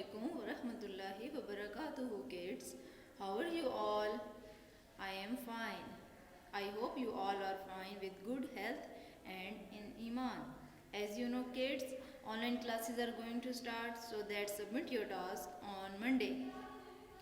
Assalamualaikum warahmatullahi wabarakatuh, kids. How are you all? I am fine. I hope you all are fine with good health and in Iman. As you know, kids, online classes are going to start, so that submit your task on Monday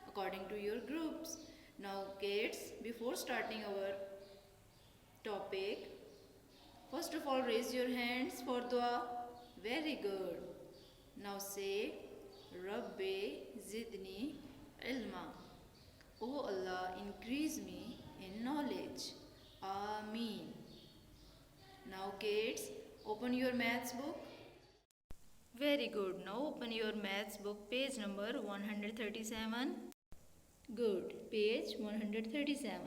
according to your groups. Now, kids, before starting our topic, first of all, raise your hands for dua. Very good. Now say, Rabbi Zidni Ilma. O Allah, increase me in knowledge. Ameen. Now, kids, open your maths book. Very good. Now, open your maths book, page number 137. Good. Page 137.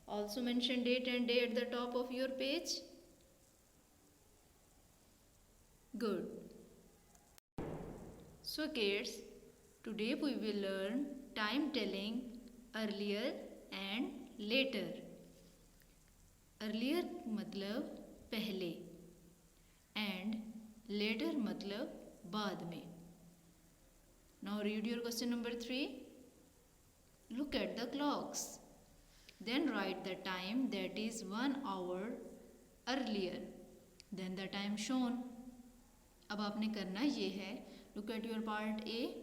Also mention date and day at the top of your page. Good. So kids, today we will learn time telling earlier and later. Earlier मतलब पहले and later मतलब बाद में. Now read your question number 3. Look at the clocks. Then write the time that is 1 hour earlier than the time shown. अब आपने करना ये है, look at your part A.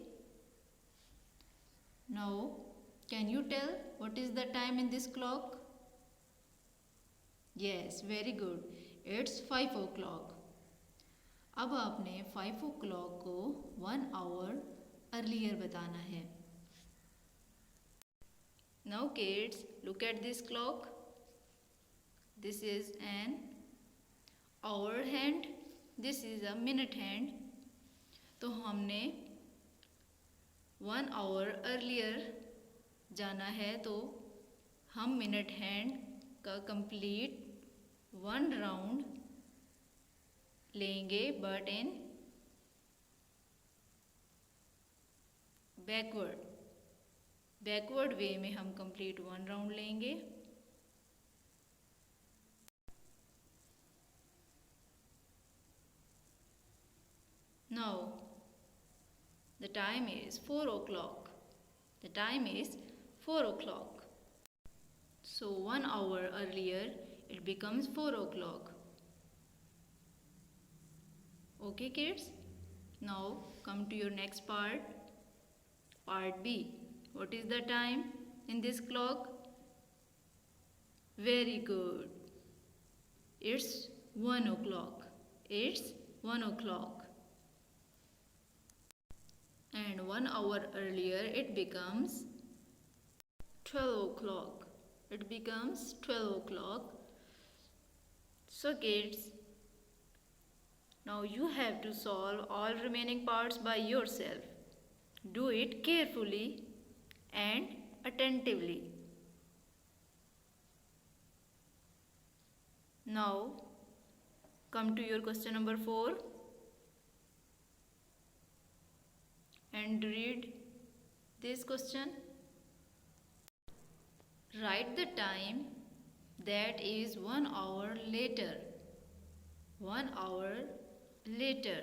Now, can you tell what is the time in this clock? Yes, very good. It's 5 o'clock. अब आपने 5 o'clock को 1 hour earlier बताना है. Now kids, look at this clock. This is an hour hand. This is a minute hand. तो हमने 1 hour earlier जाना है, तो हम मिनट हैंड का कंप्लीट 1 राउंड लेंगे, बट इन बैकवर्ड वे में हम कंप्लीट 1 राउंड लेंगे. Now, the time is 4 o'clock. The time is 4 o'clock. So 1 hour earlier, it becomes 4 o'clock. Okay, kids? Now, come to your next part. Part B. What is the time in this clock? Very good. It's 1 o'clock. It's 1 o'clock. And 1 hour earlier it becomes 12 o'clock. It becomes 12 o'clock. So kids, now you have to solve all remaining parts by yourself. Do it carefully and attentively. Now come to your question number 4. And read this question. Write the time that is 1 hour later. 1 hour later.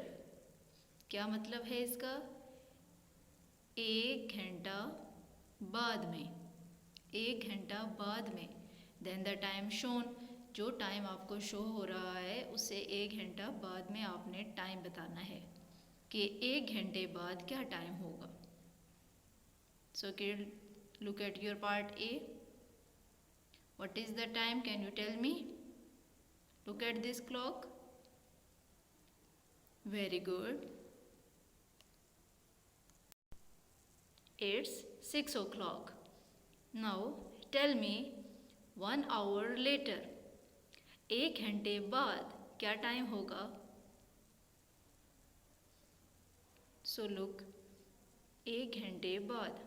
क्या मतलब है इसका? 1 घंटा बाद में. 1 घंटा बाद में. Then the time shown. जो टाइम आपको शो हो रहा है उससे 1 घंटा बाद में आपने टाइम बताना है कि 1 घंटे बाद क्या टाइम होगा. So kid, look at your part A. What is the time? Can you tell me? Look at this clock. Very good. It's 6 o'clock. Now tell me 1 hour later. 1 घंटे बाद क्या टाइम होगा? So look, 1 घंटे बाद.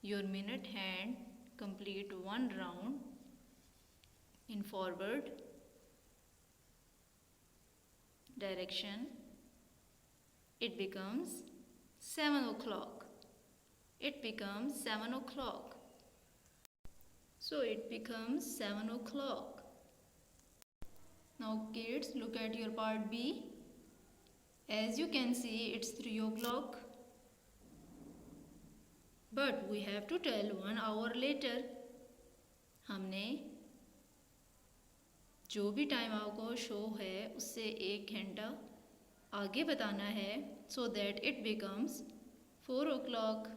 Your minute hand complete 1 round in forward direction. It becomes 7 o'clock. It becomes 7 o'clock. So it becomes 7 o'clock. Now kids, look at your part B As you can see, it's 3 o'clock. But we have to tell 1 hour later. हमने जो भी time आपको show है उससे 1 घंटा आगे बताना है, so that it becomes 4 o'clock.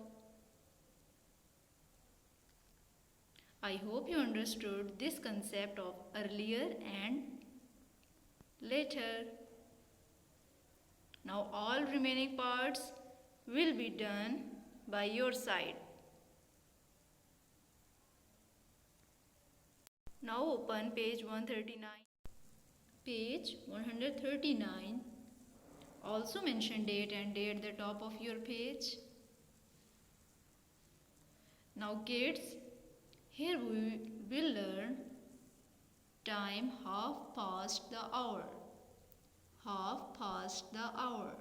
I hope you understood this concept of earlier and later. Now all remaining parts will be done by your side. Now open page 139. Page 139. Also mention date and day at the top of your page. Now kids, here we will learn time half past the hour. Half past the hour.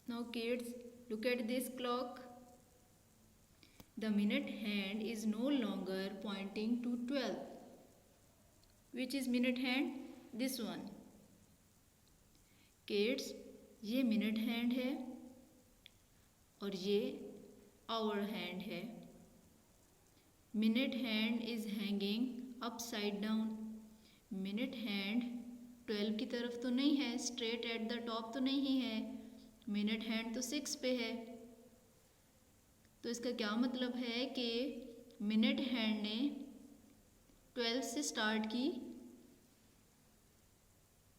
Now kids, look at this clock. The minute hand is no longer pointing to 12. Which is minute hand? This one. Kids, ये minute hand है और ये hour hand है. Minute hand is hanging upside down. Minute hand 12 की तरफ तो नहीं है, straight at the top तो नहीं है. Minute hand तो 6 पे है. तो इसका क्या मतलब है कि minute hand ने 12 से start की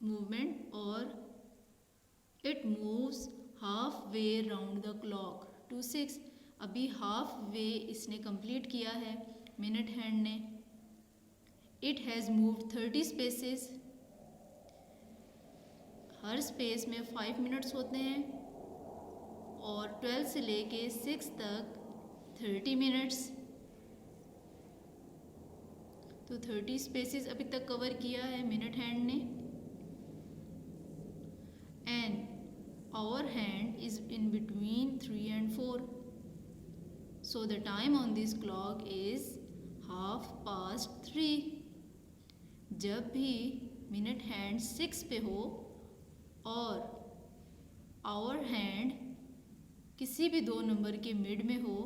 movement और it moves halfway round the clock to 6. अभी हाफ वे इसने कंप्लीट किया है मिनट हैंड ने. It has moved 30 spaces. Her space में 5 मिनट्स होते हैं और 12 से लेके 6 तक 30 मिनट्स. तो 30 स्पेसेस अभी तक कवर किया है मिनट हैंड ने. And hour hand is in between 3 and 4. So the time on this clock is 3:30. जब भी मिनट हैंड 6 पे हो और आवर हैंड किसी भी 2 नंबर के मिड में हो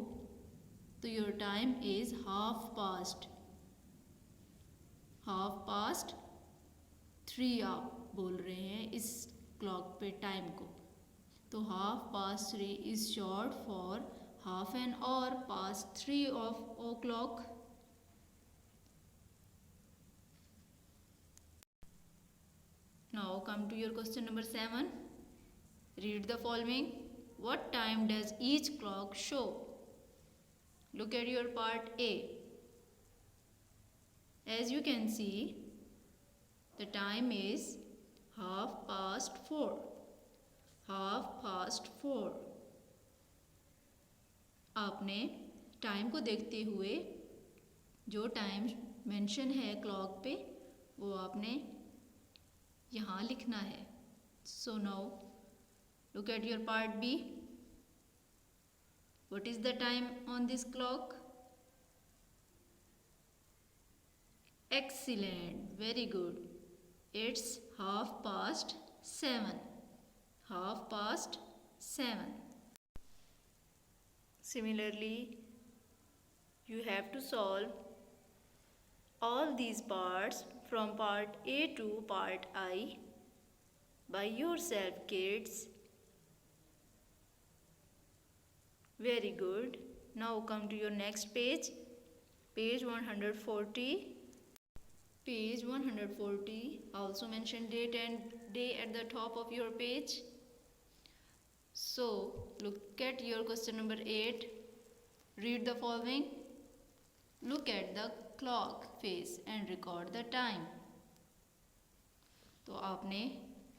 तो योर टाइम इज 3:30 आप बोल रहे हैं इस क्लॉक पे टाइम को. तो 3:30 is short for half an hour past 3 o'clock. Now come to your question number 7. Read the following. What time does each clock show? Look at your part A. As you can see, the time is 4:30. 4:30. आपने time को देखते हुए जो time mention है clock पे वो आपने यहाँ लिखना है. So now look at your part B. What is the time on this clock? Excellent, very good. It's 7:30. 7:30. Similarly, you have to solve all these parts from part A to part I by yourself, kids. Very good. Now come to your next page. Page 140. Page 140. Also mention date and day at the top of your page. So, look at your question number 8. Read the following. Look at the clock face and record the time. तो आपने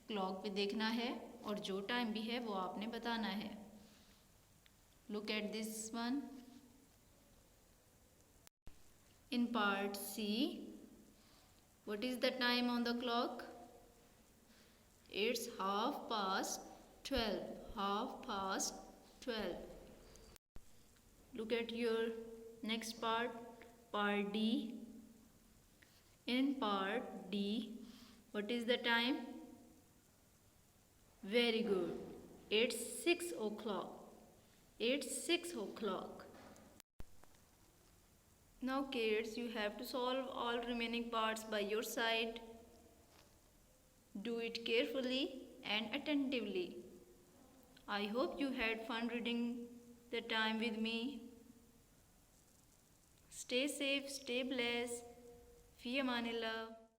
clock पे देखना है और जो time भी है वो आपने बताना है. Look at this one. In part C, what is the time on the clock? It's 12:30. 12:30. Look at your next part, part D. In part D, what is the time? Very good. It's 6 o'clock. It's 6 o'clock. Now kids, you have to solve all remaining parts by your side. Do it carefully and attentively. I hope you had fun reading the time with me. Stay safe, stay blessed. Fi Amanillah.